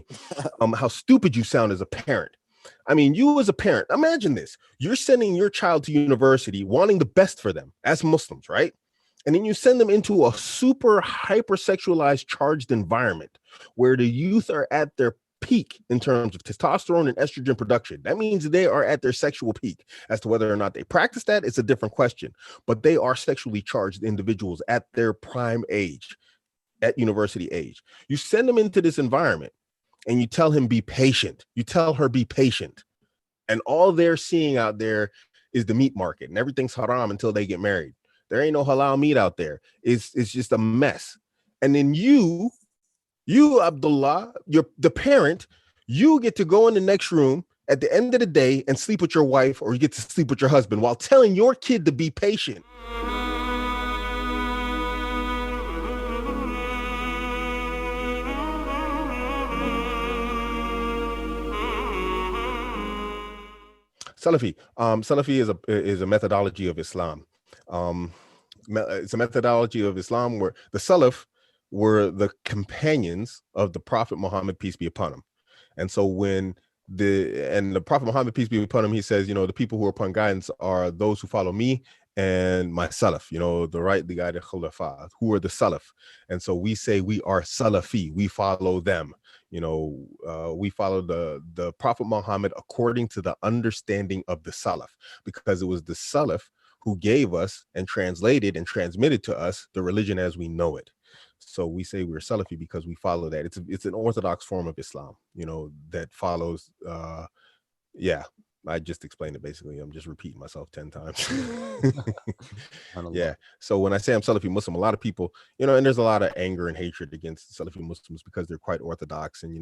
me how stupid you sound as a parent. I mean, you as a parent, imagine this. You're sending your child to university wanting the best for them as Muslims, right? And then you send them into a super hypersexualized charged environment where the youth are at their peak in terms of testosterone and estrogen production. That means they are at their sexual peak. As to whether or not they practice that, it's a different question. But they are sexually charged individuals at their prime age, at university age. You send them into this environment and you tell him, be patient. You tell her, be patient. And all they're seeing out there is the meat market, and everything's haram until they get married. There ain't no halal meat out there. It's just a mess. And then you, Abdullah, you're the parent, you get to go in the next room at the end of the day and sleep with your wife, or you get to sleep with your husband while telling your kid to be patient. Salafi is a methodology of Islam. It's a methodology of Islam where the Salaf were the companions of the Prophet Muhammad, peace be upon him. And so when the Prophet Muhammad, peace be upon him, he says, the people who are upon guidance are those who follow me and my Salaf, the rightly guided Khulafa, who are the Salaf. And so we say we are Salafi, we follow them. We follow the Prophet Muhammad according to the understanding of the Salaf, because it was the Salaf who gave us and translated and transmitted to us the religion as we know it. So we say we're Salafi because we follow that. It's an orthodox form of Islam, that follows. I just explained it basically. I'm just repeating myself 10 times. Yeah. So when I say I'm Salafi Muslim, a lot of people, and there's a lot of anger and hatred against Salafi Muslims because they're quite orthodox, and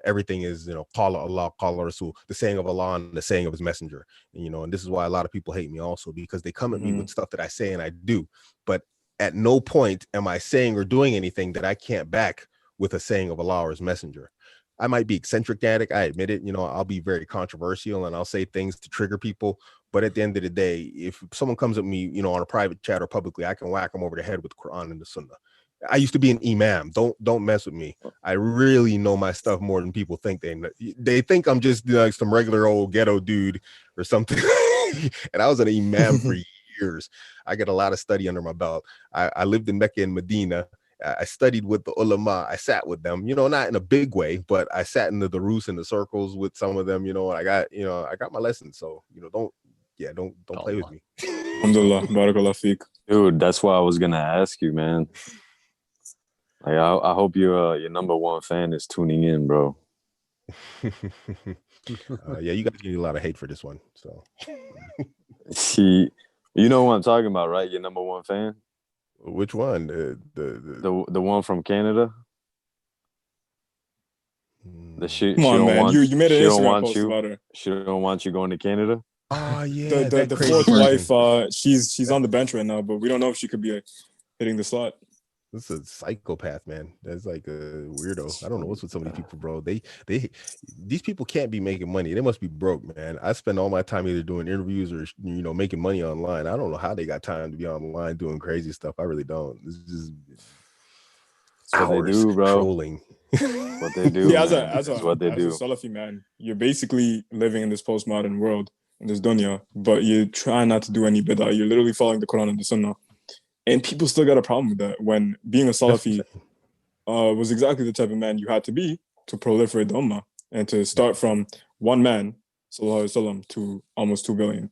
everything is Qala Allah, Qala Rasul, the saying of Allah and the saying of his messenger. And this is why a lot of people hate me also, because they come at me with stuff that I say and I do, but at no point am I saying or doing anything that I can't back with a saying of Allah or his messenger. I might be eccentric at it, I admit it. I'll be very controversial and I'll say things to trigger people. But at the end of the day, if someone comes at me, on a private chat or publicly, I can whack them over the head with the Quran and the Sunnah. I used to be an imam. Don't mess with me. I really know my stuff more than people think. They think I'm just like some regular old ghetto dude or something. And I was an imam for years. I got a lot of study under my belt. I lived in Mecca and Medina. I studied with the ulama. I sat with them, not in a big way, but I sat in the darus and the circles with some of them, and I got my lessons. So, don't play with me. Alhamdulillah, barakallah feek. Dude, that's why I was going to ask you, man. Like, I hope your number one fan is tuning in, bro. Yeah, you guys get a lot of hate for this one. So, see, you know what I'm talking about, right? Your number one fan. Which one? The one from Canada. She Come on, man. You made an Instagram post you. About her. She don't want you going to Canada. Oh yeah, the fourth wife. She's on the bench right now, but we don't know if she could be hitting the slot. This is a psychopath, man. That's like a weirdo. I don't know what's with so many people, bro. These people can't be making money. They must be broke, man. I spend all my time either doing interviews or making money online. I don't know how they got time to be online doing crazy stuff. I really don't. This is just what they do, bro. Trolling. What they do. Yeah, as a Salafi man, you're basically living in this postmodern world, in this dunya, but you try not to do any bid'ah. You're literally following the Quran and the Sunnah. And people still got a problem with that, when being a Salafi was exactly the type of man you had to be to proliferate the ummah and to start from one man, sallallahu alaihi wasallam, to almost 2 billion.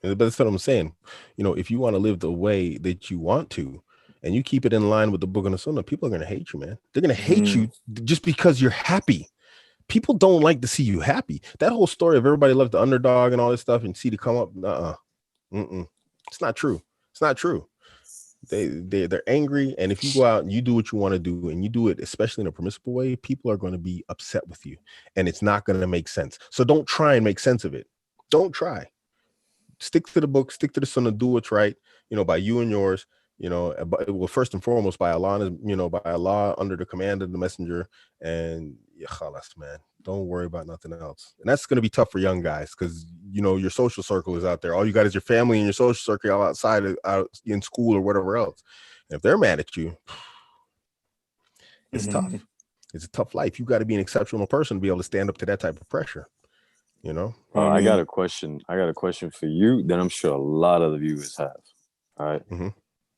But that's what I'm saying. If you want to live the way that you want to, and you keep it in line with the book and the Sunnah, people are going to hate you, man. They're going to hate you just because you're happy. People don't like to see you happy. That whole story of everybody loves the underdog and all this stuff and see to come up, it's not true. It's not true. They're angry, and if you go out and you do what you want to do, and you do it especially in a permissible way, people are going to be upset with you, and it's not going to make sense. So don't try and make sense of it. Don't try. Stick to the book, stick to the Sunnah, do what's right, by you and yours, well, first and foremost by Allah, by Allah, under the command of the messenger, and khalas, man. Don't worry about nothing else. And that's going to be tough for young guys because, your social circle is out there. All you got is your family and your social circle outside, out in school or whatever else. And if they're mad at you, it's tough. It's a tough life. You got to be an exceptional person to be able to stand up to that type of pressure. You know. I got a question. I got a question for you that I'm sure a lot of the viewers have. All right. Mm-hmm.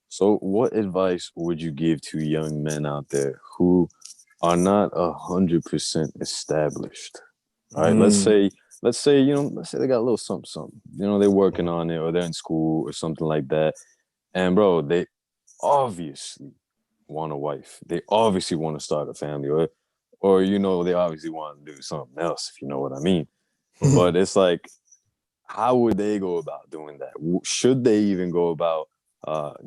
So, what advice would you give to young men out there who are not 100% established? All right. Let's say let's say they got a little something. They're working on it, or they're in school or something like that. And bro, they obviously want a wife. They obviously want to start a family, or they obviously want to do something else, if you know what I mean. But it's like, how would they go about doing that? Should they even go about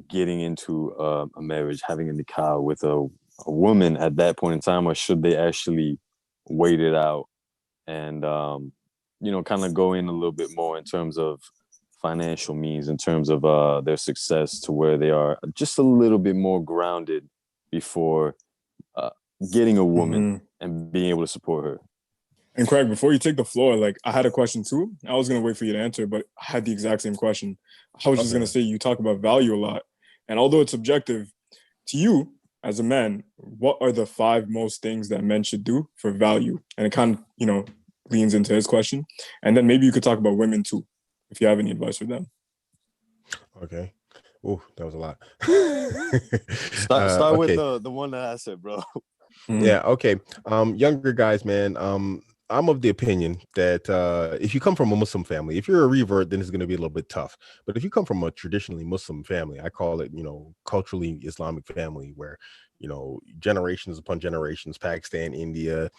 getting into a marriage, having a nikah with a woman at that point in time, or should they actually wait it out and kind of go in a little bit more in terms of financial means, in terms of their success, to where they are just a little bit more grounded before getting a woman and being able to support her? And Craig, before you take the floor, like, I had a question too. I was gonna wait for you to answer, but I had the exact same question. I was just gonna say, you talk about value a lot, and although it's subjective, to you as a man, what are the 5 most things that men should do for value? And it kind of, leans into his question. And then maybe you could talk about women too, if you have any advice for them. Okay. Oh, that was a lot. Start with the one that I said, bro. Yeah. Okay. Younger guys, man. I'm of the opinion that if you come from a Muslim family, if you're a revert, then it's going to be a little bit tough. But if you come from a traditionally Muslim family, I call it, culturally Islamic family, where, generations upon generations, Pakistan, India,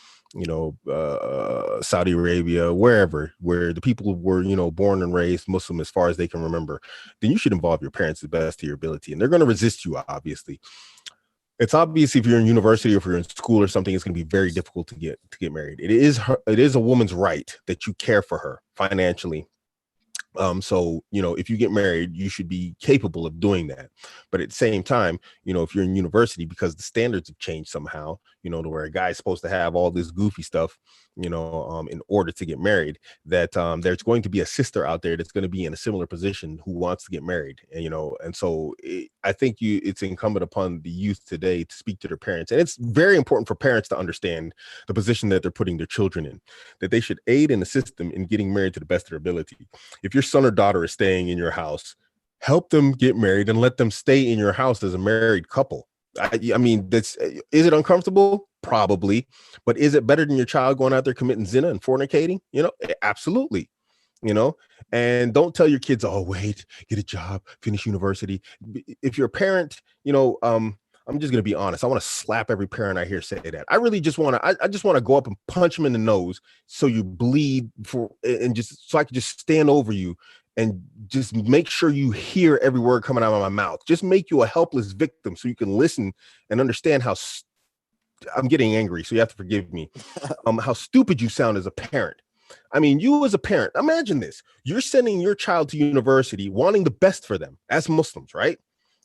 Saudi Arabia, wherever, where the people were, born and raised Muslim as far as they can remember, then you should involve your parents to the best of your ability. And they're going to resist you, obviously. It's obvious if you're in university or if you're in school or something, it's going to be very difficult to get married. It is a woman's right that you care for her financially. So, if you get married, you should be capable of doing that. But at the same time, if you're in university, because the standards have changed somehow, to where a guy's supposed to have all this goofy stuff, in order to get married, that there's going to be a sister out there that's going to be in a similar position who wants to get married. And so I think it's incumbent upon the youth today to speak to their parents. And it's very important for parents to understand the position that they're putting their children in, that they should aid and assist them in getting married to the best of their ability. If your son or daughter is staying in your house, help them get married and let them stay in your house as a married couple. I mean, is it uncomfortable? Probably. But is it better than your child going out there committing zina and fornicating? Absolutely. And don't tell your kids, oh, wait, get a job, finish university. If you're a parent, I'm just going to be honest. I want to slap every parent I hear say that. I really just want to, I just want to go up and punch them in the nose so you bleed so I can just stand over you and just make sure you hear every word coming out of my mouth. Just make you a helpless victim so you can listen and understand how I'm getting angry. So you have to forgive me. How stupid you sound as a parent. I mean, you as a parent, imagine this. You're sending your child to university, wanting the best for them as Muslims, right?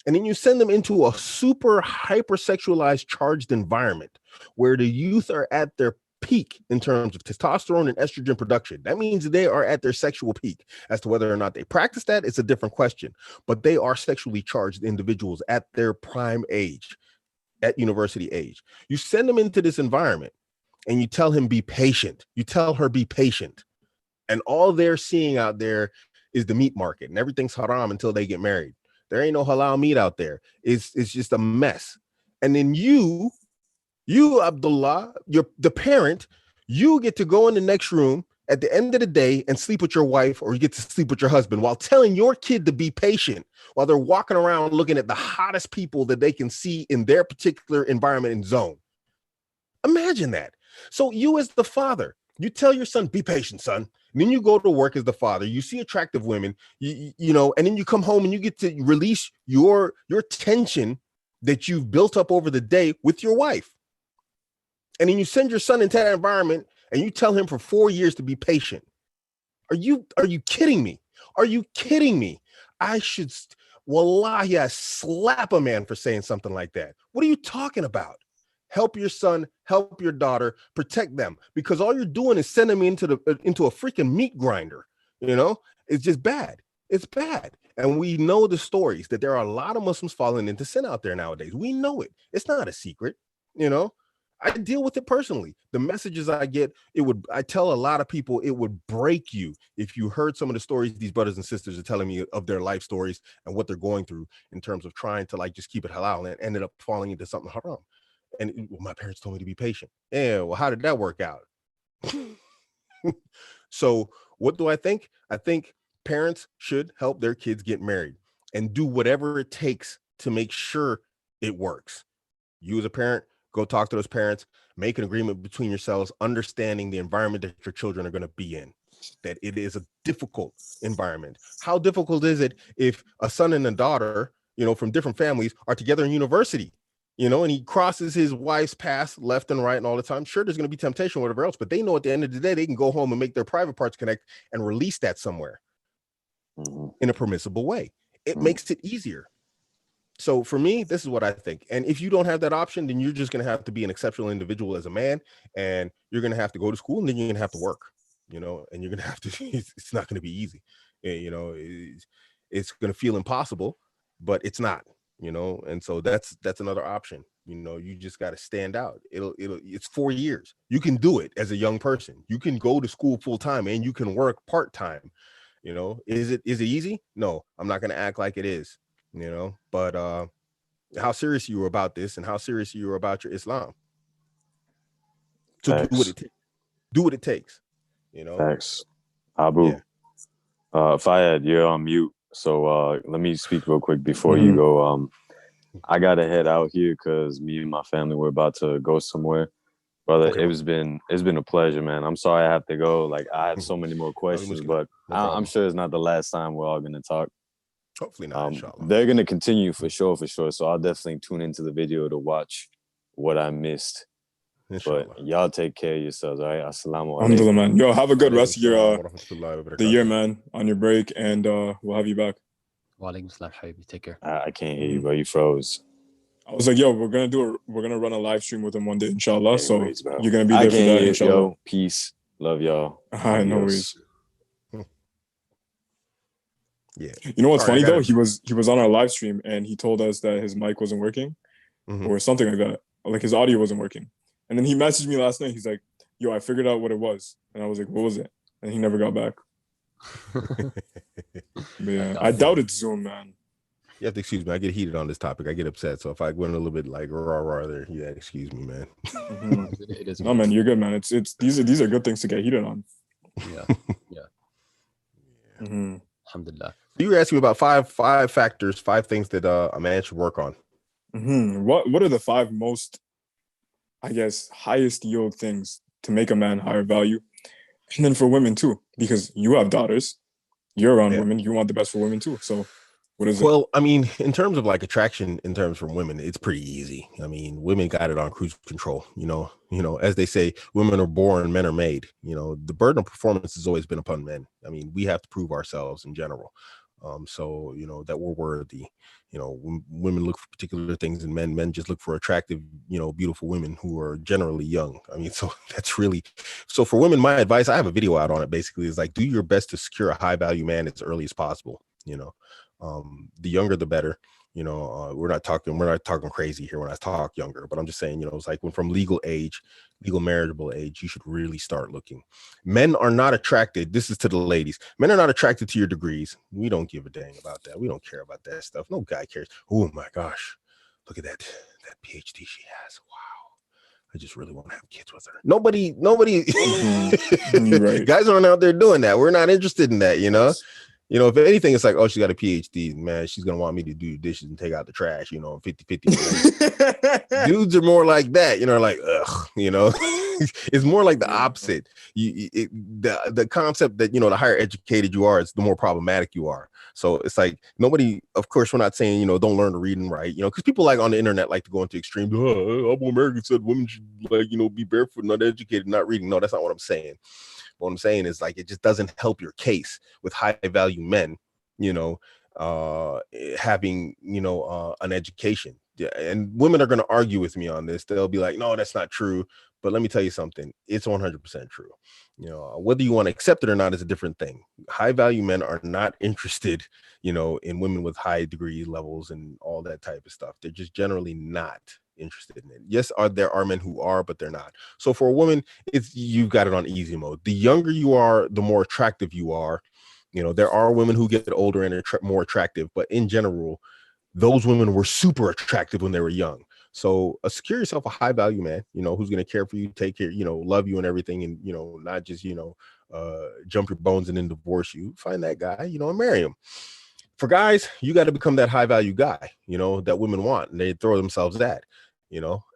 And then you send them into a super hypersexualized, charged environment where the youth are at their peak in terms of testosterone and estrogen production. That means they are at their sexual peak. As to whether or not they practice that, it's a different question. But they are sexually charged individuals at their prime age, at university age. You send them into this environment and you tell him, be patient. You tell her, be patient. And all they're seeing out there is the meat market, and everything's haram until they get married. There ain't no halal meat out there. It's just a mess. And then you Abdullah, the parent, you get to go in the next room at the end of the day and sleep with your wife, or you get to sleep with your husband while telling your kid to be patient while they're walking around looking at the hottest people that they can see in their particular environment and zone. Imagine that. So you as the father, you tell your son, be patient, son. And then you go to work as the father. You see attractive women, and then you come home and you get to release your tension that you've built up over the day with your wife. And then you send your son into that environment and you tell him for 4 years to be patient. Are you kidding me? Are you kidding me? Wallahi, I slap a man for saying something like that. What are you talking about? Help your son, help your daughter, protect them, because all you're doing is sending them into a freaking meat grinder. It's just bad. It's bad. And we know the stories that there are a lot of Muslims falling into sin out there nowadays. We know it. It's not a secret, I deal with it personally. The messages I get, I tell a lot of people it would break you if you heard some of the stories these brothers and sisters are telling me of their life stories and what they're going through in terms of trying to like just keep it halal and ended up falling into something haram. And my parents told me to be patient. Yeah, well, how did that work out? So what do I think? I think parents should help their kids get married and do whatever it takes to make sure it works. You as a parent, go talk to those parents, make an agreement between yourselves, understanding the environment that your children are going to be in, that it is a difficult environment. How difficult is it if a son and a daughter, from different families are together in university, and he crosses his wife's path left and right and all the time? Sure, there's going to be temptation, whatever else, but they know at the end of the day, they can go home and make their private parts connect and release that somewhere in a permissible way. It makes it easier. So for me, this is what I think. And if you don't have that option, then you're just going to have to be an exceptional individual as a man, and you're going to have to go to school, and then you're going to have to work, and you're going to have to, it's not going to be easy. It's going to feel impossible, but it's not, and so that's another option. You just got to stand out. It's 4 years. You can do it as a young person. You can go to school full time and you can work part time. Is it easy? No, I'm not going to act like it is. But how serious you were about this and how serious you were about your Islam to do what it takes, Thanks. Abu. Yeah. Fayad, you're on mute. So let me speak real quick before you go. I gotta head out here because me and my family were about to go somewhere. Brother, Okay. it's been a pleasure, man. I'm sorry I have to go. Like, I have so many more questions, but I'm sure it's not the last time we're all gonna talk. Hopefully not, inshallah. They're going to continue for sure. So I'll definitely tune into the video to watch what I missed. Inshallah. But y'all take care of yourselves, all right? Assalamu alaikum. Alhamdulillah, man. Yo, have a good rest of the year, man, on your break, and we'll have you back. Wa alaikum salam, habibi. Take care. I can't hear you, bro. You froze. I was like, yo, we're gonna run a live stream with him one day, inshallah. Anyways, so you're gonna be there for that, inshallah. Yo, peace. Love y'all. No worries. Yeah. You know what's funny though? He was on our live stream and he told us that his mic wasn't working or something like that. Like his audio wasn't working. And then he messaged me last night. He's like, yo, I figured out what it was. And I was like, what was it? And he never got back. But yeah, I doubt it's Zoom, man. You have to excuse me. I get heated on this topic. I get upset. So if I went a little bit like rah there, yeah, excuse me, man. It is. No, man, you're good, man. It's these are good things to get heated on. Yeah. Alhamdulillah. You were asking me about five factors, 5 things that a man should work on. What are the 5 most, I guess, highest yield things to make a man higher value? And then for women too, because you have daughters, you're around women, you want the best for women too. So what is it? Well, I mean, in terms of like attraction, in terms from women, it's pretty easy. I mean, women got it on cruise control. As they say, women are born, men are made. The burden of performance has always been upon men. I mean, we have to prove ourselves in general. So that we're worthy. Women look for particular things in men just look for attractive, beautiful women who are generally young. I mean, so that's really, so for women, my advice, I have a video out on it, basically, is like, do your best to secure a high value man as early as possible. The younger, the better. We're not talking crazy here when I talk younger, but I'm just saying, it's like when from legal marriageable age, you should really start looking. Men are not attracted. This is to the ladies. Men are not attracted to your degrees. We don't give a dang about that. We don't care about that stuff. No guy cares. Oh my gosh. Look at that PhD she has. Wow. I just really want to have kids with her. Nobody, Right. Guys aren't out there doing that. We're not interested in that, if anything, it's like, oh, she got a PhD, man, she's going to want me to do dishes and take out the trash, 50-50. Dudes are more like that, like, ugh, it's more like the opposite. The concept that, the higher educated you are, it's the more problematic you are. So it's like nobody, of course, we're not saying, don't learn to read and write, because people like on the internet like to go into extremes. AbuAmerican said women should be barefoot, not educated, not reading. No, that's not what I'm saying. What I'm saying is like, it just doesn't help your case with high value men, having, an education. Yeah, and women are going to argue with me on this. They'll be like, no, that's not true. But let me tell you something. It's 100% true. Whether you want to accept it or not is a different thing. High value men are not interested, in women with high degree levels and all that type of stuff. They're just generally not. interested in it. Yes, there are men who are, but they're not. So for a woman, you've got it on easy mode. The younger you are, the more attractive you are. There are women who get older and are more attractive, but in general, those women were super attractive when they were young. So secure yourself a high value man, who's going to care for you, take care, love you and everything. And, not just, jump your bones and then divorce you. Find that guy, and marry him. For guys, you got to become that high value guy, that women want and they throw themselves at,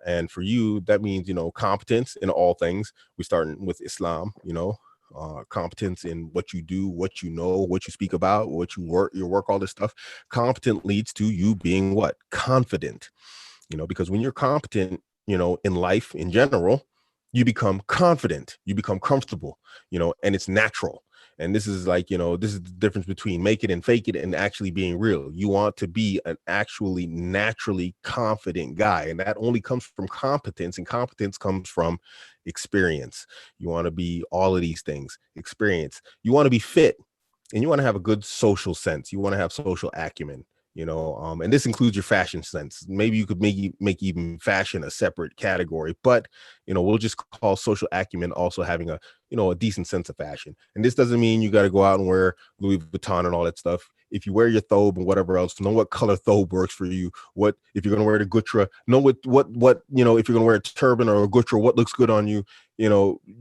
and for you, that means, competence in all things. We starting with Islam, competence in what you do, what you know, what you speak about, what you work, your work, all this stuff. Competent leads to you being what? Confident, because when you're competent, in life in general, you become confident, you become comfortable, and it's natural. And this is like, this is the difference between make it and fake it and actually being real. You want to be an actually naturally confident guy. And that only comes from competence, and competence comes from experience. You want to be all of these things, experience. You want to be fit, and you want to have a good social sense. You want to have social acumen. And this includes your fashion sense. Maybe you could make even fashion a separate category, but we'll just call social acumen also having a decent sense of fashion. And this doesn't mean you got to go out and wear Louis Vuitton and all that stuff. If you wear your thobe and whatever else, know what color thobe works for you. What if you're going to wear the gutra? Know what if you're going to wear a turban or a gutra, what looks good on you.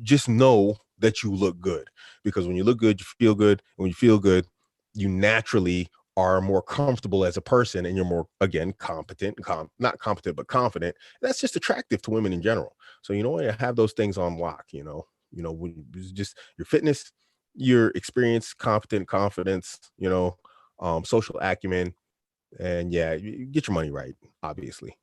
Just know that you look good, because when you look good, you feel good, and when you feel good, you naturally are more comfortable as a person, and you're more, again, competent, not competent, but confident. That's just attractive to women in general. So, have those things on lock, just your fitness, your experience, competent, confidence, social acumen, and you get your money right, obviously.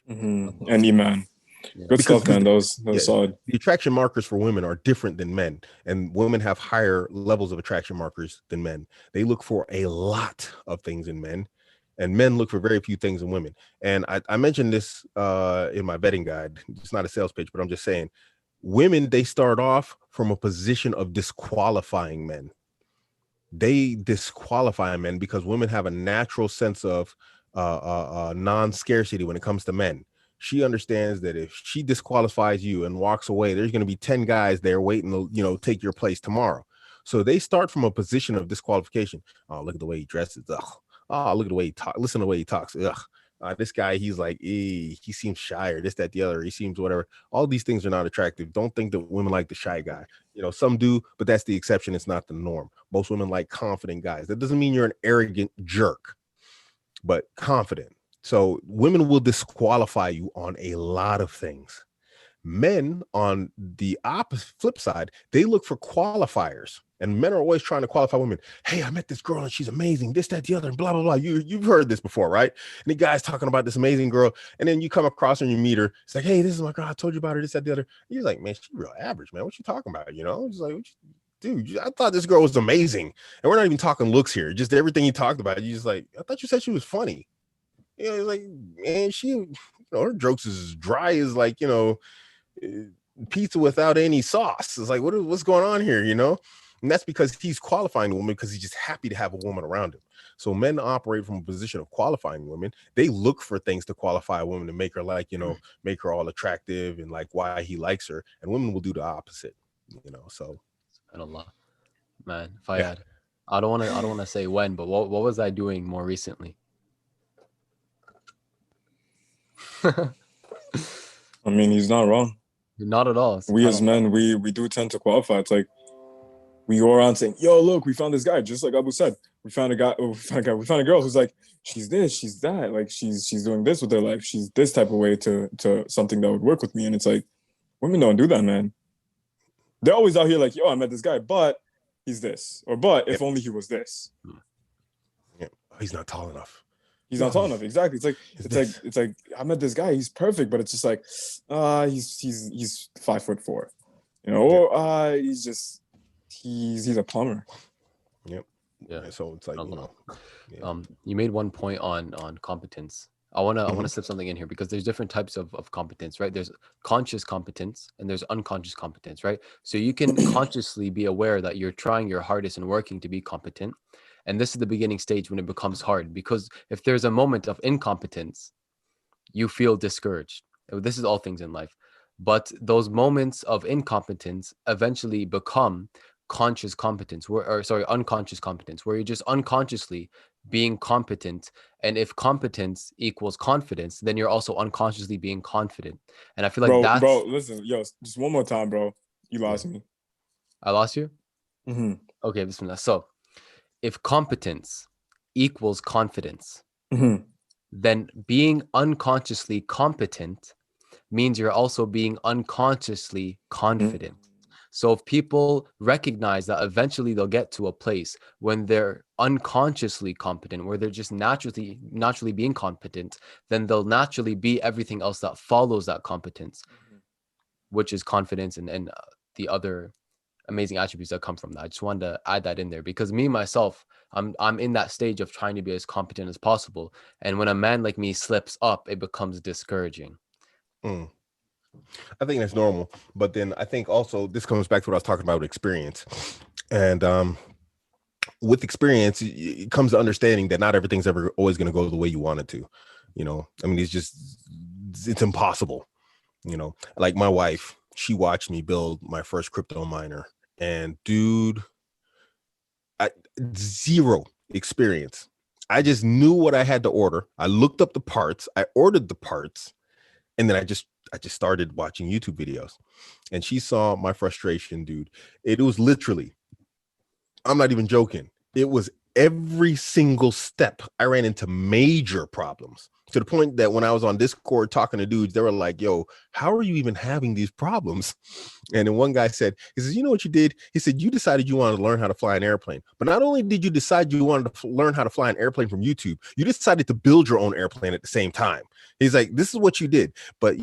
And Iman. Yeah. Good stuff, man. Those solid. The attraction markers for women are different than men, and women have higher levels of attraction markers than men. They look for a lot of things in men, and men look for very few things in women. And I mentioned this in my vetting guide. It's not a sales pitch, but I'm just saying, women, they start off from a position of disqualifying men. They disqualify men because women have a natural sense of non-scarcity when it comes to men. She understands that if she disqualifies you and walks away, there's going to be 10 guys there waiting to, take your place tomorrow. So they start from a position of disqualification. Oh, look at the way he dresses. Ugh. Oh, look at the way he talks. Listen to the way he talks. Ugh. This guy, he's like, he seems shy, or this, that, the other. He seems whatever. All these things are not attractive. Don't think that women like the shy guy. Some do, but that's the exception. It's not the norm. Most women like confident guys. That doesn't mean you're an arrogant jerk, but confident. So women will disqualify you on a lot of things. Men, on the opposite flip side, they look for qualifiers, and men are always trying to qualify women. Hey, I met this girl and she's amazing, this, that, the other, and blah, blah, blah. You've heard this before, right? And the guy's talking about this amazing girl, and then you come across her and you meet her. It's like, hey, this is my girl. I told you about her, this, that, the other. You're like, man, she's real average, man. What you talking about? It's like, dude, I thought this girl was amazing. And we're not even talking looks here. Just everything you talked about. You just like, I thought you said she was funny. Like, man, she, her jokes is as dry as like, pizza without any sauce. It's like, what's going on here, And that's because he's qualifying a woman because he's just happy to have a woman around him. So men operate from a position of qualifying women. They look for things to qualify a woman to make her like, make her all attractive and like why he likes her. And women will do the opposite, so. SubhanAllah. Man, Fayyad, yeah. I don't want to say when, but what was I doing more recently? I mean, he's not wrong. Not at all. We as men, we do tend to qualify. It's like we go around saying, "Yo, look, we found this guy." Just like Abu said, we found a girl who's like, she's this, she's that, like she's doing this with her life. She's this type of way to something that would work with me. And it's like, women don't do that, man. They're always out here like, "Yo, I met this guy, but he's this," or "But if only he was this." Yeah, he's not tall enough. He's not tall enough. Exactly. It's like I met this guy. He's perfect, but it's just like, he's 5'4", or he's a plumber. Yep. Yeah. So it's like, you made one point on competence. I wanna slip something in here because there's different types of competence, right? There's conscious competence and there's unconscious competence, right? So you can consciously be aware that you're trying your hardest and working to be competent. And this is the beginning stage when it becomes hard, because if there's a moment of incompetence, you feel discouraged. This is all things in life. But those moments of incompetence eventually become conscious competence, unconscious competence, where you're just unconsciously being competent. And if competence equals confidence, then you're also unconsciously being confident. And I feel like bro, listen, yo, just one more time, bro. You lost me. I lost you? Mm-hmm. Okay, bismillah. So if competence equals confidence, Mm-hmm. then being unconsciously competent means you're also being unconsciously confident. So if people recognize that eventually they'll get to a place when they're unconsciously competent, where they're just naturally being competent, then they'll naturally be everything else that follows that competence, which is confidence and the other amazing attributes that come from that. I just wanted to add that in there because me myself, I'm in that stage of trying to be as competent as possible. And when a man like me slips up, it becomes discouraging. I think that's normal, but then I think also this comes back to what I was talking about with experience, and with experience it comes to understanding that not everything's ever always going to go the way you want it to. I mean, it's impossible. Like my wife, she watched me build my first crypto miner, and dude, zero experience. I just knew what I had to order. I looked up the parts, I ordered the parts, and then I just started watching YouTube videos, and she saw my frustration, dude. It was literally, I'm not even joking. It was every single step I ran into major problems, to the point that when I was on Discord talking to dudes, they were like, yo, how are you even having these problems? And then one guy said, he says, you know what you did? He said, you decided you wanted to learn how to fly an airplane. But not only did you decide you wanted to learn how to fly an airplane from YouTube, you decided to build your own airplane at the same time. He's like, this is what you did. But,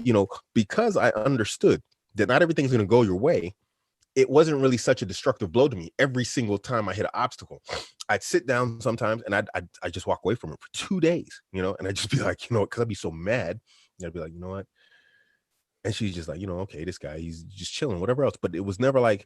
because I understood that not everything's going to go your way, it wasn't really such a destructive blow to me. Every single time I hit an obstacle, I'd sit down sometimes and I'd just walk away from it for 2 days, and I'd just be like, because I'd be so mad. And I'd be like, you know what? And she's just like, okay, this guy, he's just chilling, whatever else. But it was never it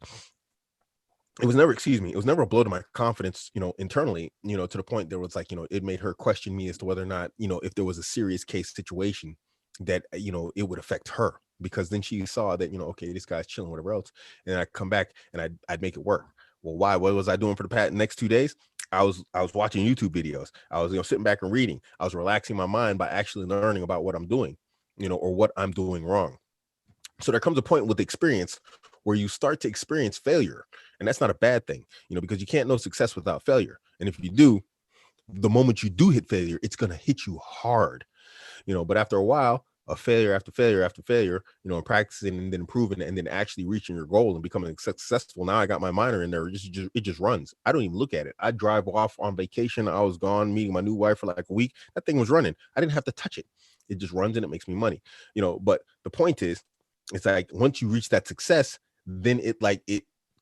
was never a blow to my confidence, internally, to the point there was like, it made her question me as to whether or not, if there was a serious case situation that, it would affect her. Because then she saw that, okay, this guy's chilling, whatever else. And I'd come back and I'd make it work. Well, why? What was I doing for the next 2 days? I was watching YouTube videos. I was, sitting back and reading. I was relaxing my mind by actually learning about what I'm doing, or what I'm doing wrong. So there comes a point with experience where you start to experience failure. And that's not a bad thing, because you can't know success without failure. And if you do, the moment you do hit failure, it's going to hit you hard, but after a while, of failure after failure after failure, and practicing and then improving and then actually reaching your goal and becoming successful. Now I got my miner in there. It just runs. I don't even look at it. I drive off on vacation. I was gone meeting my new wife for like a week. That thing was running. I didn't have to touch it. It just runs and it makes me money, but the point is, it's like once you reach that success, then it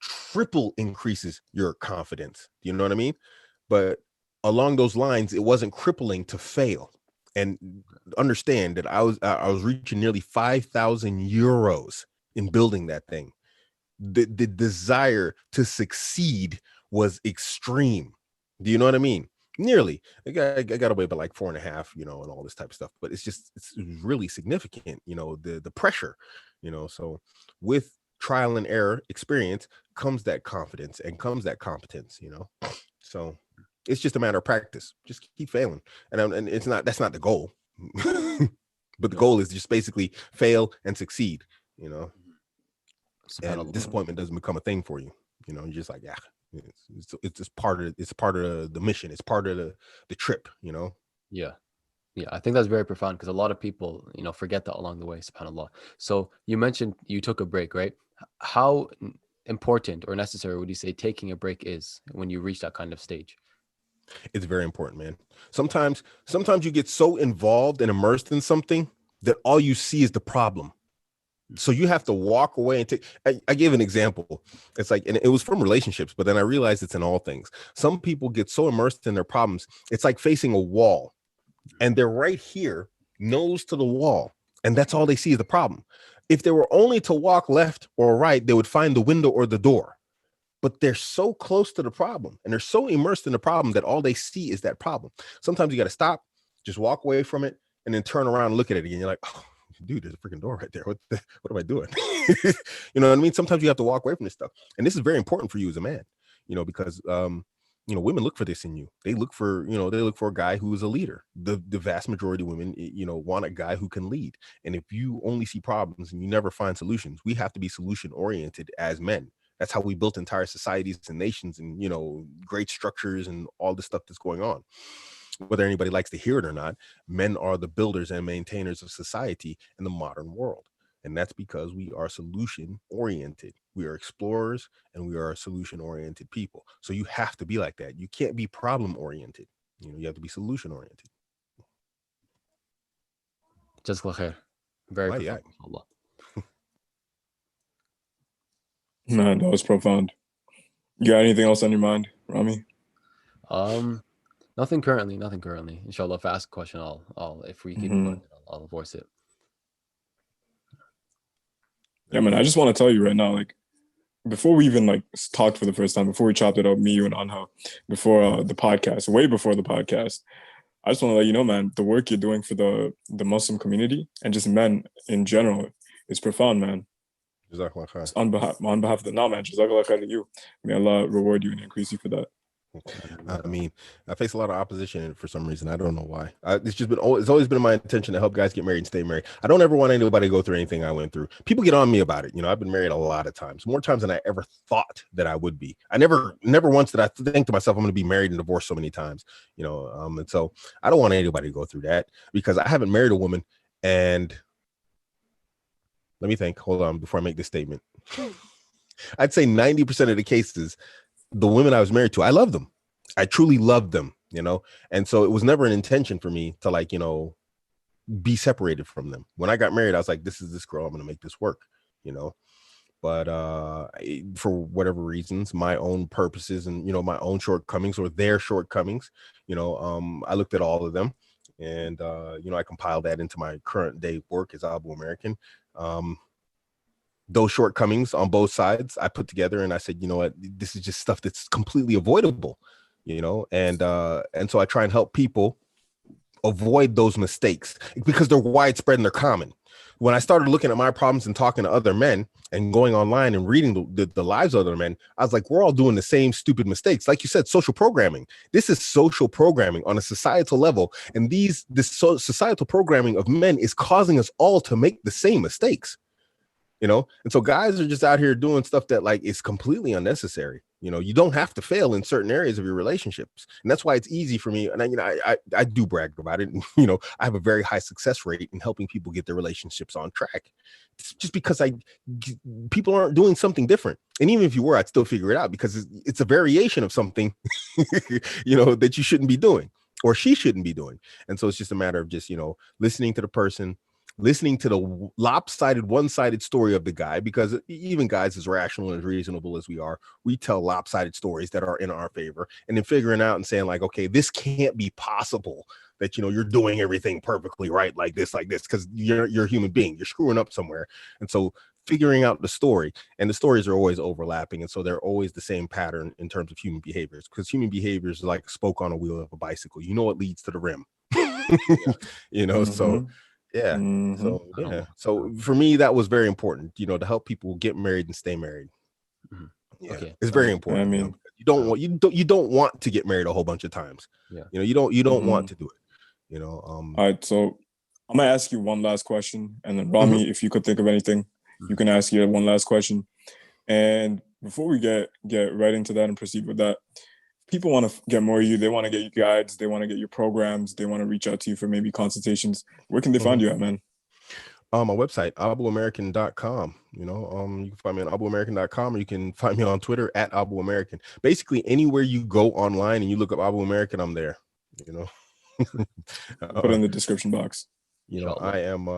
triple increases your confidence. You know what I mean? But along those lines, it wasn't crippling to fail. And understand that I was reaching nearly 5,000 euros in building that thing. The desire to succeed was extreme. Do you know what I mean? Nearly. I got away by like 4.5, and all this type of stuff. But it's really significant, the pressure, So with trial and error experience comes that confidence and comes that competence, So it's just a matter of practice. Just keep failing, and that's not the goal, but the goal is just basically fail and succeed. And disappointment doesn't become a thing for you. You're just like, yeah, it's just part of the mission. It's part of the trip. Yeah, I think that's very profound because a lot of people, forget that along the way. SubhanAllah. So you mentioned you took a break, right? How important or necessary would you say taking a break is when you reach that kind of stage? It's very important, man. Sometimes you get so involved and immersed in something that all you see is the problem. So you have to walk away and take. I gave an example. It's like, and it was from relationships, but then I realized it's in all things. Some people get so immersed in their problems. It's like facing a wall, and they're right here, nose to the wall, and that's all they see is the problem. If they were only to walk left or right, they would find the window or the door. But they're so close to the problem and they're so immersed in the problem that all they see is that problem. Sometimes you got to stop, just walk away from it, and then turn around and look at it again. You're like, oh, dude, there's a freaking door right there. What am I doing? You know what I mean? Sometimes you have to walk away from this stuff. And this is very important for you as a man, because, women look for this in you. They look for a guy who is a leader. The vast majority of women, want a guy who can lead. And if you only see problems and you never find solutions, we have to be solution oriented as men. That's how we built entire societies and nations and, great structures and all the stuff that's going on. Whether anybody likes to hear it or not, men are the builders and maintainers of society in the modern world. And that's because we are solution oriented. We are explorers and we are solution oriented people. So you have to be like that. You can't be problem oriented. You have to be solution oriented. Very profound. Man, that was profound. You got anything else on your mind, Rami? Nothing currently. Inshallah, if I ask a question, I'll if we keep going, I'll voice it. Yeah, man, I just want to tell you right now, like, before we even talked for the first time, before we chopped it up, me, you, and Anghel, before the podcast, way before the podcast, I just want to let you know, man, the work you're doing for the Muslim community and just men in general is profound, man. On behalf of the man, Jazakallah khair to you. May Allah reward you and increase you for that. I mean, I face a lot of opposition for some reason. I don't know why. It's always been my intention to help guys get married and stay married. I don't ever want anybody to go through anything I went through. People get on me about it. I've been married a lot of times, more times than I ever thought that I would be. I never once did I think to myself, I'm going to be married and divorced so many times, and so I don't want anybody to go through that because I haven't married a woman. And let me think, hold on before I make this statement. I'd say 90% of the cases, the women I was married to, I love them. I truly loved them, and so it was never an intention for me to be separated from them. When I got married, I was like, this is this girl, I'm going to make this work, but for whatever reasons, my own purposes and, my own shortcomings or their shortcomings, I looked at all of them and, I compiled that into my current day work as AbuAmerican. Those shortcomings on both sides I put together and I said, you know what, this is just stuff that's completely avoidable, and so I try and help people avoid those mistakes because they're widespread and they're common. When I started looking at my problems and talking to other men and going online and reading the lives of other men, I was like, we're all doing the same stupid mistakes. Like you said, social programming. This is social programming on a societal level. And this societal programming of men is causing us all to make the same mistakes. And so guys are just out here doing stuff that is completely unnecessary. You don't have to fail in certain areas of your relationships. And that's why it's easy for me. And I do brag about it. And, I have a very high success rate in helping people get their relationships on track. It's just because people aren't doing something different. And even if you were, I'd still figure it out because it's a variation of something, that you shouldn't be doing or she shouldn't be doing. And so it's just a matter of just, listening to the person, listening to the lopsided, one-sided story of the guy, because even guys as rational and as reasonable as we are, we tell lopsided stories that are in our favor, and then figuring out and saying okay, this can't be possible that, you're doing everything perfectly right like this, because you're a human being, you're screwing up somewhere. And so figuring out the story, and the stories are always overlapping. And so they're always the same pattern in terms of human behaviors, because human behaviors are like a spoke on a wheel of a bicycle. It leads to the rim, so yeah. So yeah. So for me, that was very important, to help people get married and stay married. Yeah. Okay. It's very important. I mean, you don't want to get married a whole bunch of times. Yeah. You don't want to do it. All right. So I'm gonna ask you one last question, and then Rami, if you could think of anything, you can ask you one last question. And before we get right into that and proceed with that, people want to get more of you. They want to get you guides. They want to get your programs. They want to reach out to you for maybe consultations. Where can they find you at, man? My website, AbuAmerican.com. You can find me on AbuAmerican.com, or you can find me on Twitter at AbuAmerican. Basically, anywhere you go online and you look up AbuAmerican, I'm there. Put it in the description box. I am.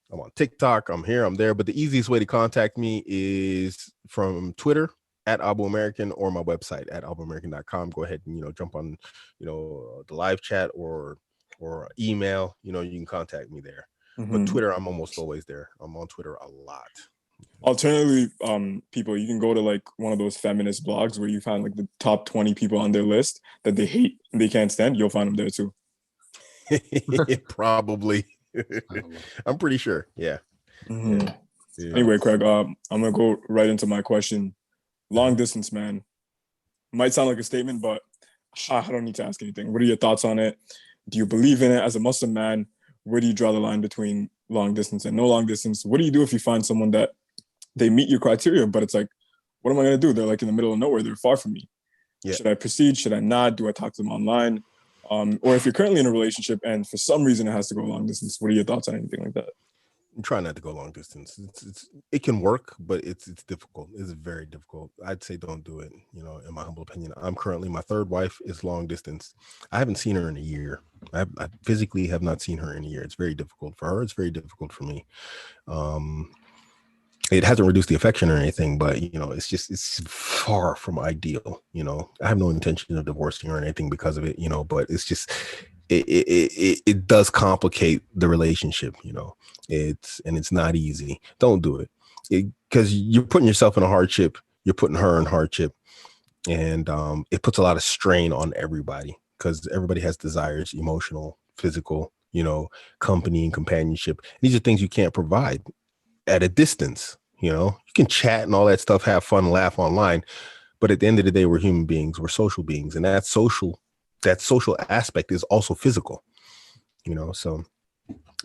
I'm on TikTok. I'm here. I'm there. But the easiest way to contact me is from Twitter at AbuAmerican, or my website at AbuAmerican.com. Go ahead and jump on the live chat or email. You can contact me there. But Twitter, I'm almost always there. I'm on Twitter a lot. Alternatively, people, you can go to one of those feminist blogs where you find the top 20 people on their list that they hate and they can't stand. You'll find them there too. Probably. I'm pretty sure. Yeah. Mhm. Yeah. Anyway, Craig, I'm gonna go right into my question. Long distance, man. Might sound like a statement, but I don't need to ask anything. What are your thoughts on it? Do you believe in it? As a Muslim man, where do you draw the line between long distance and no long distance? What do you do if you find someone that they meet your criteria, but it's like, what am I gonna do? They're like in the middle of nowhere. They're far from me. Yeah. Should I proceed? Should I not? Do I talk to them online? Or if you're currently in a relationship and for some reason it has to go long distance, what are your thoughts on anything like that? Try not to go long distance. It can work, but it's difficult. It's very difficult. I'd say don't do it. You know, in my humble opinion, I'm currently, my third wife is long distance. I haven't seen her in a year. I physically have not seen her in a year. It's very difficult for her. It's very difficult for me. It hasn't reduced the affection or anything, but you know, it's far from ideal. You know, I have no intention of divorcing her or anything because of it. You know, but it's just it does complicate the relationship. You know, it's not easy. Don't do it because you're putting yourself in a hardship. You're putting her in hardship, and it puts a lot of strain on everybody because everybody has desires, emotional, physical. You know, company and companionship. These are things you can't provide at a distance. You know, you can chat and all that stuff, have fun, laugh online, but at the end of the day, we're human beings, we're social beings, and that social aspect is also physical. You know, so,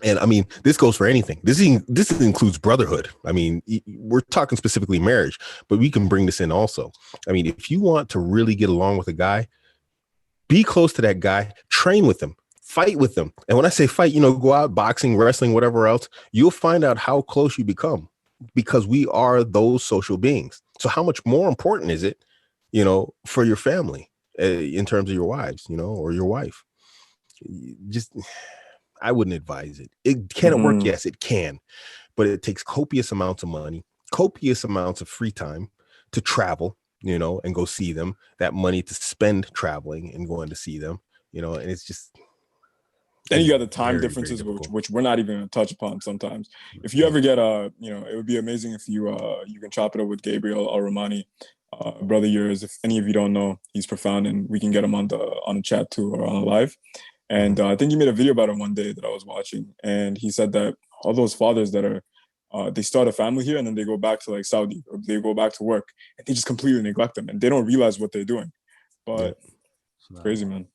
and I mean, this goes for anything. This includes brotherhood. I mean, we're talking specifically marriage, but we can bring this in also. I mean, if you want to really get along with a guy, be close to that guy, train with him, fight with them. And when I say fight, you know, go out boxing, wrestling, whatever else, you'll find out how close you become because we are those social beings. So how much more important is it, you know, for your family in terms of your wives, you know, or your wife? Just, I wouldn't advise it. Can it work? Yes, it can, but it takes copious amounts of money, copious amounts of free time to travel, you know, and go see them, that money to spend traveling and going to see them, you know, and it's just. Then you got the time differences, which we're not even going to touch upon sometimes. If you ever get you know, it would be amazing if you can chop it up with Gabriel Al-Romani, brother yours. If any of you don't know, he's profound, and we can get him on the chat too or on a live. And I think he made a video about it one day that I was watching, and he said that all those fathers that are they start a family here and then they go back to like Saudi or they go back to work and they just completely neglect them and they don't realize what they're doing. But it's crazy, man.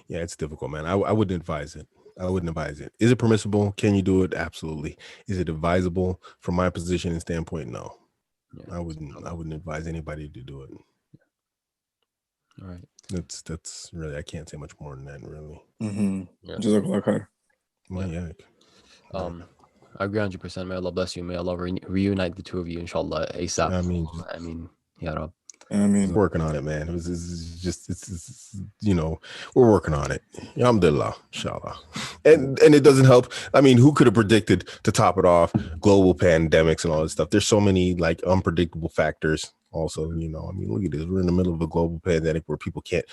Yeah, it's difficult, man. I wouldn't advise it. I wouldn't advise it. Is it permissible? Can you do it? Absolutely. Is it advisable from my position and standpoint? No. Yeah, I wouldn't advise anybody to do it. All right. That's really, I can't say much more than that, really. Yeah. Okay. Well, yeah. I agree 100%. May Allah bless you. May Allah reunite the two of you, inshallah, ASAP. I mean, ya Rab. I mean, working on it, man. It's you know, we're working on it. Alhamdulillah, inshallah. And it doesn't help. I mean, who could have predicted, to top it off, global pandemics and all this stuff? There's so many like unpredictable factors also, you know. I mean, look at this. We're in the middle of a global pandemic where people can't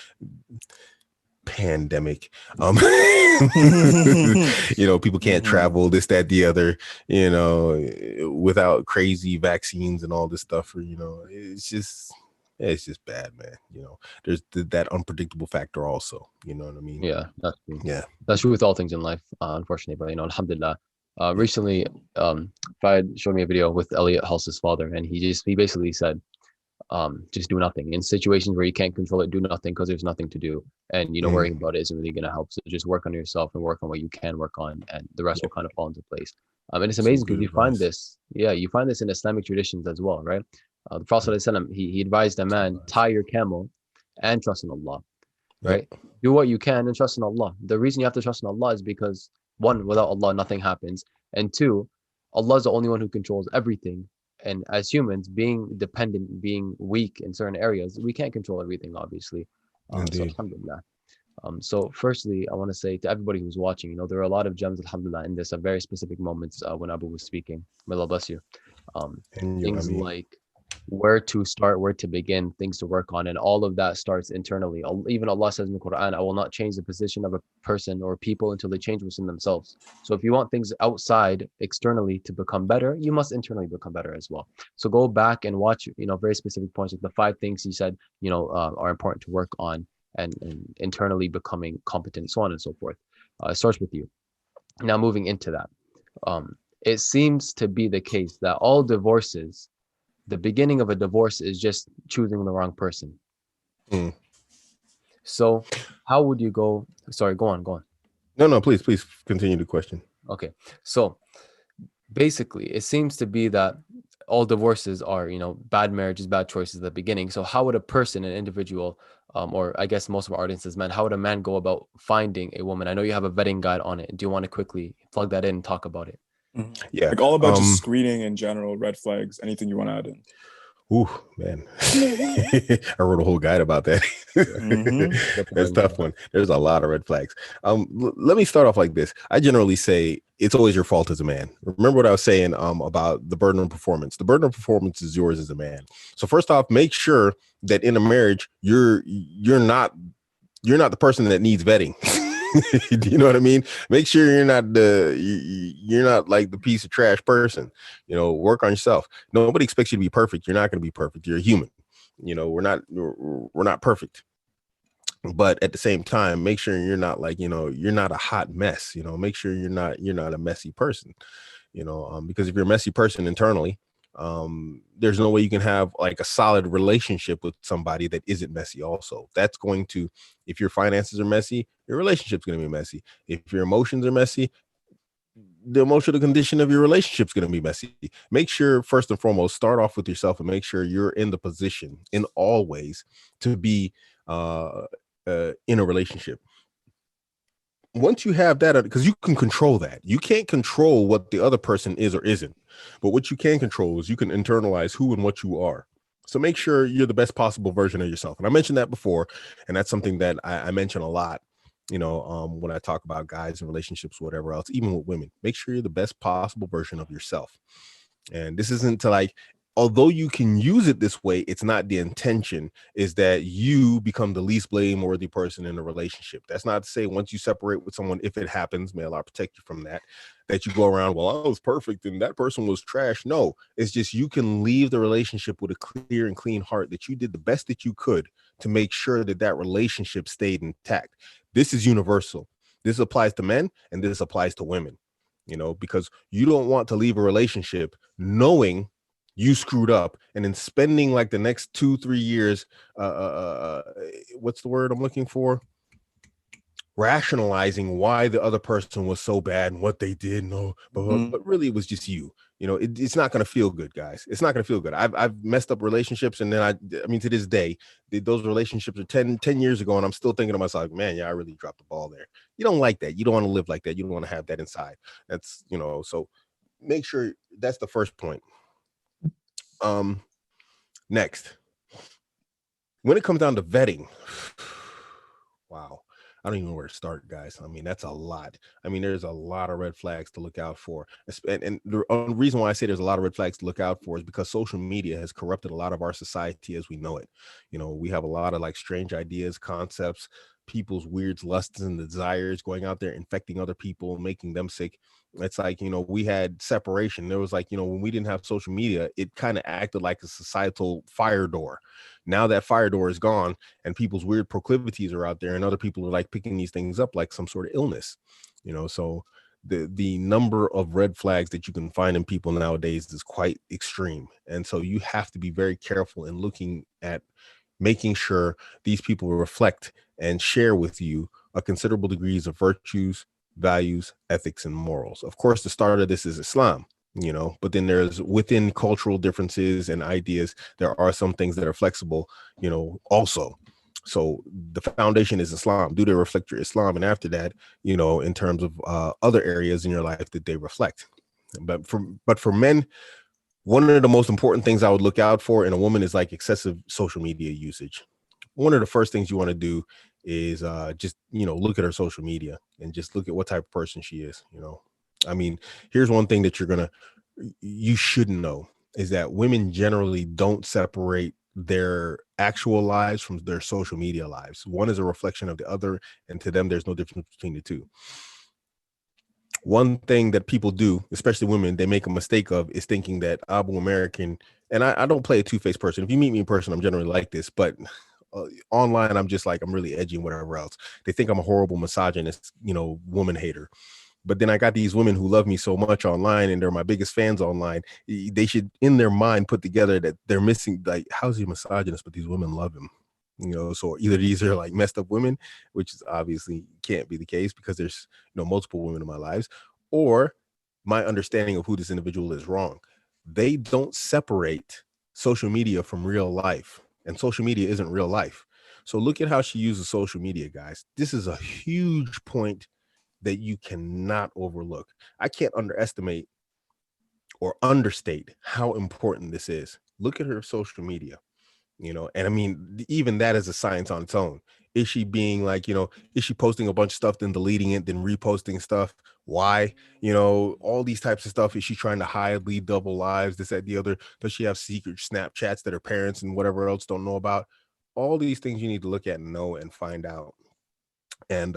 you know, people can't travel, this, that, the other, you know, without crazy vaccines and all this stuff, or, you know, it's just bad, man. You know, there's that unpredictable factor also, you know what I mean? Yeah, that's true. Yeah, that's true with all things in life, unfortunately, but you know, alhamdulillah. Recently, Faiyads showed me a video with Elliot Hulse's father, and he basically said, just do nothing in situations where you can't control it. Do nothing because there's nothing to do, and you know, worrying about it isn't really going to help. So just work on yourself and work on what you can work on, and the rest will kind of fall into place. And it's amazing because you find this in Islamic traditions as well, right? The Prophet ﷺ, he advised a man, tie your camel and trust in Allah, right? Do what you can and trust in Allah. The reason you have to trust in Allah is because, one, without Allah, nothing happens. And two, Allah is the only one who controls everything. And as humans, being dependent, being weak in certain areas, we can't control everything, obviously. So alhamdulillah. So firstly, I want to say to everybody who's watching, you know, there are a lot of gems, alhamdulillah, in this at very specific moments when Abu was speaking. May Allah bless you. Things like where to start, where to begin, things to work on, and all of that starts internally. Even Allah says in the Quran, I will not change the position of a person or people until they change within themselves. So if you want things outside, externally, to become better, you must internally become better as well. So go back and watch, you know, very specific points, like the 5 things he said, you know, are important to work on, and internally becoming competent, so on and so forth. It starts with you. Now, moving into that, it seems to be the case that all divorces, the beginning of a divorce is just choosing the wrong person. So how would you go? Sorry, go on. No, please continue the question. Okay. So basically, it seems to be that all divorces are, bad marriages, bad choices at the beginning. So how would a person, an individual, or I guess most of our audience is men, how would a man go about finding a woman? I know you have a vetting guide on it. Do you want to quickly plug that in and talk about it? Yeah. Like all about just screening in general, red flags, anything you want to add in. Ooh, man. I wrote a whole guide about that. That's a tough one. There's a lot of red flags. Let me start off like this. I generally say it's always your fault as a man. Remember what I was saying about the burden of performance. The burden of performance is yours as a man. So first off, make sure that in a marriage, you're not the person that needs vetting. Do you know what I mean? Make sure you're not like the piece of trash person. Work on yourself. Nobody expects you to be perfect. You're not going to be perfect. You're a human. We're not perfect. But at the same time, make sure you're not like, you're not a hot mess. Make sure you're not a messy person. Because if you're a messy person internally, there's no way you can have like a solid relationship with somebody that isn't messy. Also, that's going to, if your finances are messy, your relationship's going to be messy. If your emotions are messy, the emotional condition of your relationship's going to be messy. Make sure, first and foremost, start off with yourself and make sure you're in the position in all ways to be in a relationship. Once you have that, because you can control that. You can't control what the other person is or isn't, but what you can control is you can internalize who and what you are. So make sure you're the best possible version of yourself. And I mentioned that before, and that's something that I mention a lot, when I talk about guys and relationships, whatever else, even with women. Make sure you're the best possible version of yourself. And this isn't to like, although you can use it this way, it's not the intention is that you become the least blameworthy person in a relationship. That's not to say once you separate with someone, if it happens, may Allah protect you from that you go around, well, I was perfect and that person was trash. No, it's just you can leave the relationship with a clear and clean heart that you did the best that you could to make sure that relationship stayed intact. This is universal. This applies to men and this applies to women, because you don't want to leave a relationship knowing you screwed up and then spending like the next 2-3 years, what's the word I'm looking for? Rationalizing why the other person was so bad and what they did. No, but really it was just you. It's not going to feel good, guys. It's not going to feel good. I've messed up relationships, and then I mean, to this day, those relationships are 10 years ago, and I'm still thinking to myself, man, yeah, I really dropped the ball there. You don't like that. You don't want to live like that. You don't want to have that inside. That's, so make sure that's the first point. Next, when it comes down to vetting, wow, I don't even know where to start, guys. I mean, that's a lot. I mean, there's a lot of red flags to look out for. And the reason why I say there's a lot of red flags to look out for is because social media has corrupted a lot of our society as we know it. We have a lot of like strange ideas, concepts, people's weird lusts and desires going out there, infecting other people, making them sick. It's like, we had separation. There was like, when we didn't have social media, it kind of acted like a societal fire door. Now that fire door is gone and people's weird proclivities are out there and other people are like picking these things up like some sort of illness, so the number of red flags that you can find in people nowadays is quite extreme. And so you have to be very careful in looking at making sure these people reflect and share with you a considerable degrees of virtues, values, ethics, and morals. Of course, the start of this is Islam, but then there's within cultural differences and ideas, there are some things that are flexible, also. So the foundation is Islam. Do they reflect your Islam? And after that, in terms of other areas in your life that they reflect. But for men, one of the most important things I would look out for in a woman is like excessive social media usage. One of the first things you want to do is just, look at her social media and just look at what type of person she is. I mean, here's one thing that you should know is that women generally don't separate their actual lives from their social media lives. One is a reflection of the other, and to them, there's no difference between the two. One thing that people do, especially women, they make a mistake of is thinking that AbuAmerican, and I don't play a two-faced person. If you meet me in person, I'm generally like this, but online I'm just like I'm really edgy and whatever else. They think I'm a horrible misogynist, woman hater. But then I got these women who love me so much online and they're my biggest fans online. They should in their mind put together that they're missing, like, how's he a misogynist, but these women love him? So either these are like messed up women, which is obviously can't be the case because there's multiple women in my lives, or my understanding of who this individual is wrong. They don't separate social media from real life, and social media isn't real life. So look at how she uses social media, guys. This is a huge point that you cannot overlook. I can't underestimate or understate how important this is. Look at her social media, and I mean, even that is a science on its own. Is she being like, is she posting a bunch of stuff, then deleting it, then reposting stuff? Why? All these types of stuff. Is she trying to hide, lead double lives, this, that, the other? Does she have secret Snapchats that her parents and whatever else don't know about? All these things you need to look at and know and find out. And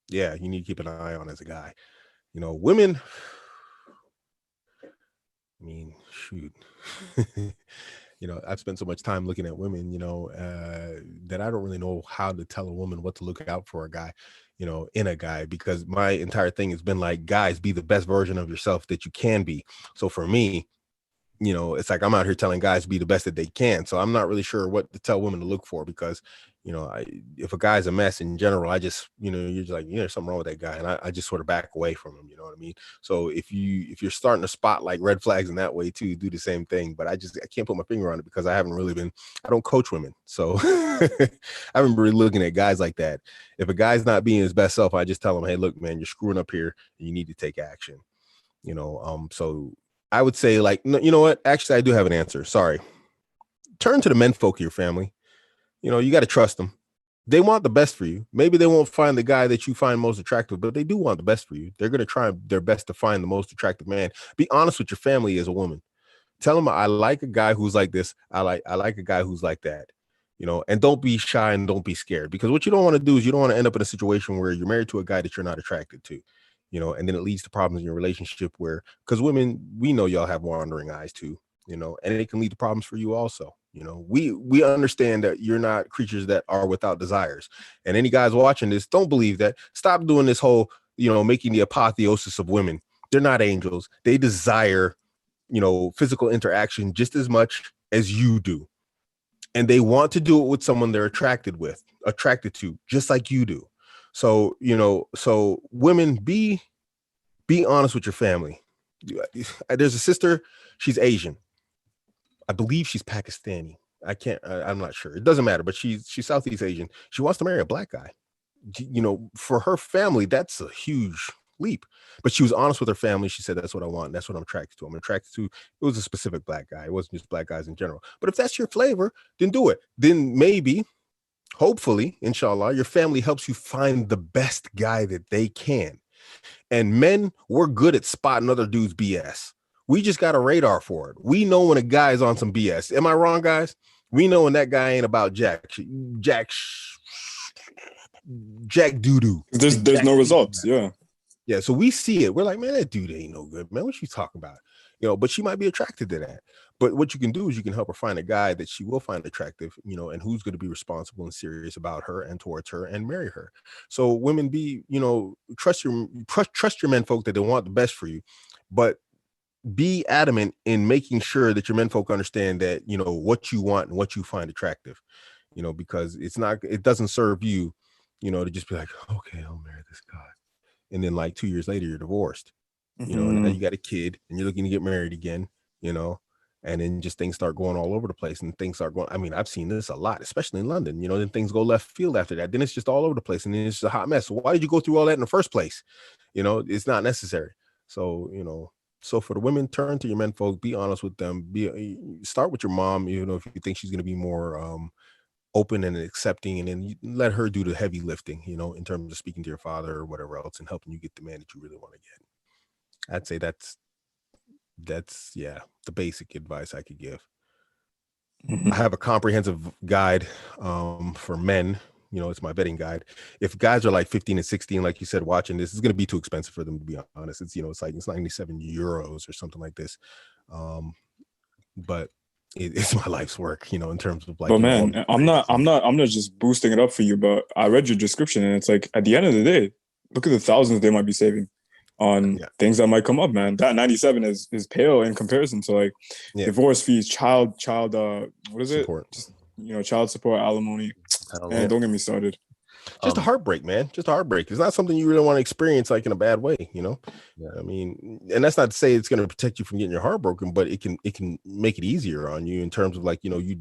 yeah, you need to keep an eye on as a guy. Women, I mean, shoot. I've spent so much time looking at women, that I don't really know how to tell a woman what to look out for a guy, in a guy, because my entire thing has been like, guys, be the best version of yourself that you can be. So for me, it's like I'm out here telling guys to be the best that they can. So I'm not really sure what to tell women to look for because, if a guy's a mess in general, I just, you're just like, there's something wrong with that guy. And I just sort of back away from him. You know what I mean? So if you're starting to spot like red flags in that way too, do the same thing. But I can't put my finger on it because I don't coach women. So I haven't really looking at guys like that. If a guy's not being his best self, I just tell him, hey, look, man, you're screwing up here and you need to take action. So I would say, like, no, you know what? Actually, I do have an answer. Sorry. Turn to the men folk of your family. You got to trust them. They want the best for you. Maybe they won't find the guy that you find most attractive, but they do want the best for you. They're going to try their best to find the most attractive man. Be honest with your family as a woman. Tell them, I like a guy who's like this. I like a guy who's like that. And don't be shy and don't be scared, because what you don't want to do is you don't want to end up in a situation where you're married to a guy that you're not attracted to. And then it leads to problems in your relationship because women, we know y'all have wandering eyes too, and it can lead to problems for you also. We understand that you're not creatures that are without desires. And any guys watching this, don't believe that. Stop doing this whole, making the apotheosis of women. They're not angels. They desire, physical interaction just as much as you do. And they want to do it with someone they're attracted to, just like you do. So, so women, be honest with your family. There's a sister, she's Asian. I believe she's Pakistani. I'm not sure. It doesn't matter, but she's Southeast Asian. She wants to marry a black guy. For her family, that's a huge leap. But she was honest with her family. She said, that's what I want. That's what I'm attracted to. It was a specific black guy. It wasn't just black guys in general. But if that's your flavor, then do it. Then maybe, hopefully, inshallah, your family helps you find the best guy that they can. And men, we're good at spotting other dudes' BS. We just got a radar for it. We know when a guy is on some BS. Am I wrong, guys? We know when that guy ain't about Jack doo-doo. There's no results. Yeah. Yeah. So we see it. We're like, man, that dude ain't no good, man. What you talking about? But she might be attracted to that. But what you can do is you can help her find a guy that she will find attractive, and who's going to be responsible and serious about her and towards her and marry her. So women, trust your men folk that they want the best for you, but be adamant in making sure that your men folk understand that, what you want and what you find attractive, because it doesn't serve you, to just be like, okay, I'll marry this guy. And then like 2 years later, you're divorced, and now you got a kid and you're looking to get married again, and then just things start going all over the place and things start going. I mean, I've seen this a lot, especially in London, then things go left field after that. Then it's just all over the place. And then it's just a hot mess. So why did you go through all that in the first place? It's not necessary. So, so for the women, turn to your men folk, be honest with them, start with your mom, if you think she's going to be more open and accepting, and then you let her do the heavy lifting, in terms of speaking to your father or whatever else and helping you get the man that you really want to get. I'd say that's the basic advice I could give. I have a comprehensive guide for men. It's my vetting guide. If guys are like 15 and 16, like you said, watching this, it's going to be too expensive for them, to be honest. It's, it's like, it's 97 euros or something like this. But it's my life's work, you know, in terms of like, But you know, man, I'm not just boosting it up for you, but I read your description and it's like at the end of the day, look at the thousands they might be saving on things that might come up, man. That 97 is pale in comparison to like divorce fees, child what is support. it? Just, you know, child support, alimony. And don't get me started. Just a heartbreak, man. Just a heartbreak. It's not something you really want to experience like in a bad way, you know. I mean, and that's not to say it's going to protect you from getting your heart broken, but it can make it easier on you in terms of like, you know, you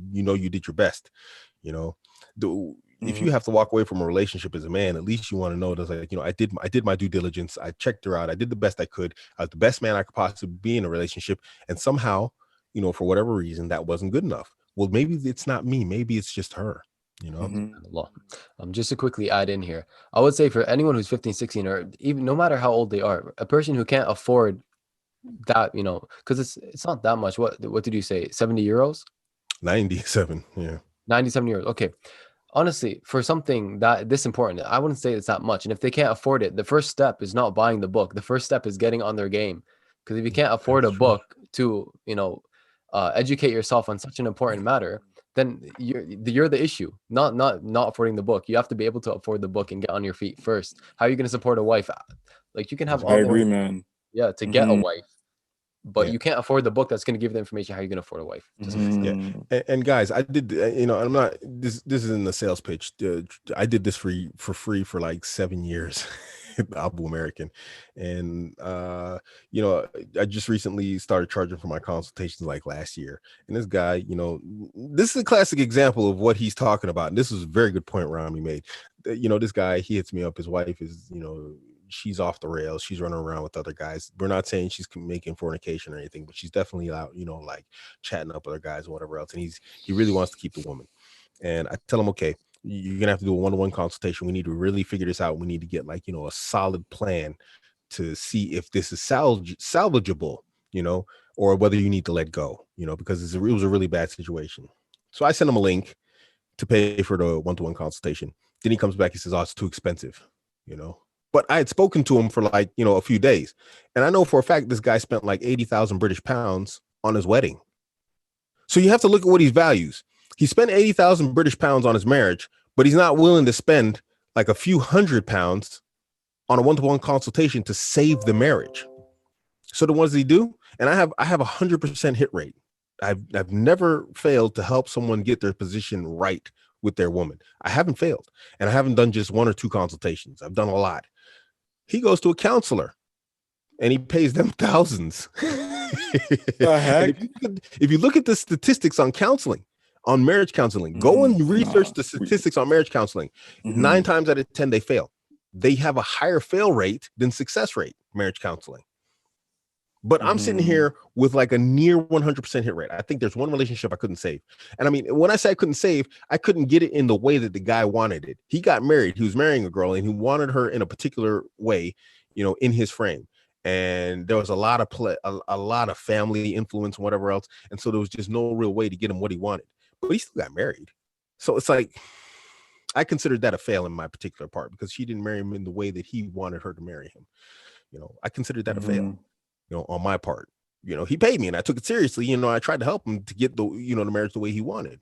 did your best, you know. If you have to walk away from a relationship as a man, at least you want to know that, like, you know, I did my due diligence. I checked her out. I did the best I could. I was the best man I could possibly be in a relationship, and somehow, you know, for whatever reason, that wasn't good enough. Well, maybe it's not me. Maybe it's just her. You know, just to quickly add in here, I would say for anyone who's 15, 16, or even no matter how old they are, a person who can't afford that, you know, because it's not that much. What did you say? 70 euros? 97. Yeah. 97 euros. Okay. Honestly, for something that this important, I wouldn't say it's that much. And if they can't afford it, the first step is not buying the book. The first step is getting on their game. Because if you can't afford a book to, you know, educate yourself on such an important matter, then you're the issue, not affording the book. You have to be able to afford the book and get on your feet first. How are you going to support a wife? Like, you can have all I agree, man. Yeah, to get a wife, but you can't afford the book that's going to give the information how you're going to afford a wife. And guys, I did, you know, I'm not, this isn't a sales pitch. I did this for free for like 7 years. AbuAmerican, and you know, I just recently started charging for my consultations like last year. And this guy, you know, this is a classic example of what he's talking about. And this is a very good point Rami made. You know, this guy, he hits me up. His wife is, you know, she's off the rails. She's running around with other guys. We're not saying she's making fornication or anything, but she's definitely out, you know, like chatting up other guys or whatever else. And he really wants to keep the woman. And I tell him, okay, you're gonna have to do a one-on-one consultation. We need to really figure this out. We need to get like, you know, a solid plan to see if this is salvageable, you know, or whether you need to let go, you know, because it was a really bad situation. So I sent him a link to pay for the one-to-one consultation. Then he comes back, he says, oh, it's too expensive, you know. But I had spoken to him for like, you know, a few days. And I know for a fact this guy spent like 80,000 British pounds on his wedding. So you have to look at what he values. He spent 80,000 British pounds on his marriage, but he's not willing to spend like a few £100 on a one-to-one consultation to save the marriage. So the ones that he do, and I have 100% hit rate. I've never failed to help someone get their position right with their woman. I haven't failed, and I haven't done just 1 or 2 consultations. I've done a lot. He goes to a counselor, and he pays them thousands. The heck? If you look at the statistics on counseling, on marriage counseling, go and research the statistics on marriage counseling. 9 times out of 10, they fail. They have a higher fail rate than success rate, marriage counseling. But I'm sitting here with like a near 100% hit rate. I think there's one relationship I couldn't save. And I mean, when I say I couldn't save, I couldn't get it in the way that the guy wanted it. He got married. He was marrying a girl and he wanted her in a particular way, you know, in his frame. And there was a lot of a lot of family influence and whatever else. And so there was just no real way to get him what he wanted. But he still got married. So it's like, I considered that a fail in my particular part because she didn't marry him in the way that he wanted her to marry him. You know, I considered that a fail, you know, on my part. You know, he paid me and I took it seriously. You know, I tried to help him to get the, you know, the marriage the way he wanted.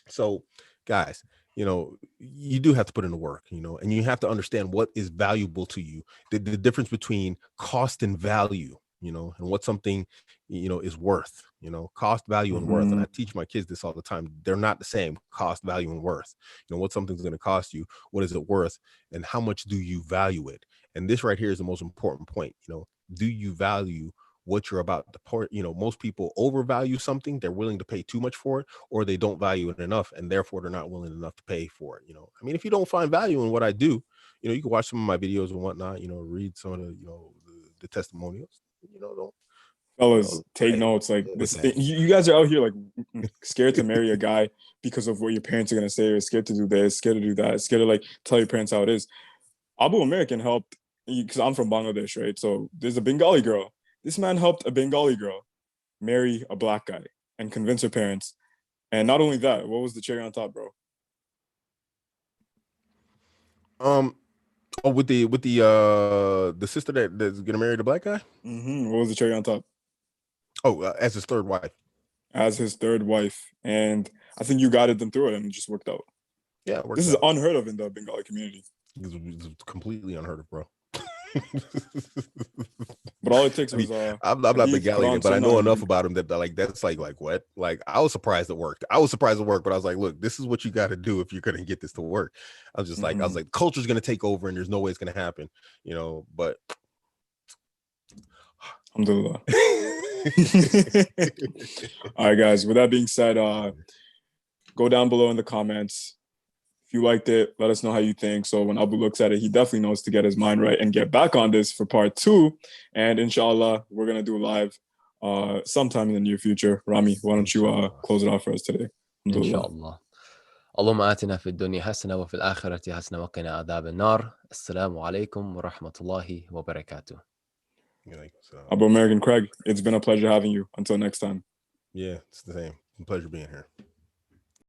So guys, you know, you do have to put in the work, you know, and you have to understand what is valuable to you, the difference between cost and value, you know, and what something, you know, is worth, you know, cost, value, and worth. And I teach my kids this all the time. They're not the same, cost, value, and worth. You know, what something's going to cost you, what is it worth, and how much do you value it? And this right here is the most important point. You know, do you value what you're about to part? You know, most people overvalue something. They're willing to pay too much for it, or they don't value it enough, and therefore they're not willing enough to pay for it. You know, I mean, if you don't find value in what I do, you know, you can watch some of my videos and whatnot, you know, read some of the, you know, the testimonials, you know, don't. Fellas, take notes. Like this thing, you guys are out here like scared to marry a guy because of what your parents are gonna say, or scared to do this, scared to do that, scared to like tell your parents how it is. AbuAmerican helped, because I'm from Bangladesh, right? So there's a Bengali girl. This man helped a Bengali girl marry a black guy and convince her parents. And not only that, what was the cherry on top, bro? With the sister that's gonna marry the black guy. What was the cherry on top? Oh, as his third wife. as his third wife, and I think you guided them through it, and it just worked out. Yeah, this is unheard of in the Bengali community. It's completely unheard of, bro. But all it takes was I'm not Bengali, but I know enough about him that that's like what? Like I was surprised it worked. But I was like, look, this is what you got to do if you're gonna get this to work. I was just like, culture's gonna take over, and there's no way it's gonna happen, But alhamdulillah. All right, guys. With that being said, go down below in the comments. If you liked it, let us know how you think. So when Abu looks at it, he definitely knows to get his mind right and get back on this for part 2. And inshallah, we're going to do live sometime in the near future. Rami, why don't you close it off for us today? Inshallah. اللهم آتنا في الدنيا حسنة وفي الآخرة حسنة وقنا عذاب النار. السلام عليكم ورحمة الله وبركاته. AbuAmerican Craig, it's been a pleasure having you. Until next time. Yeah, it's the same. Pleasure being here.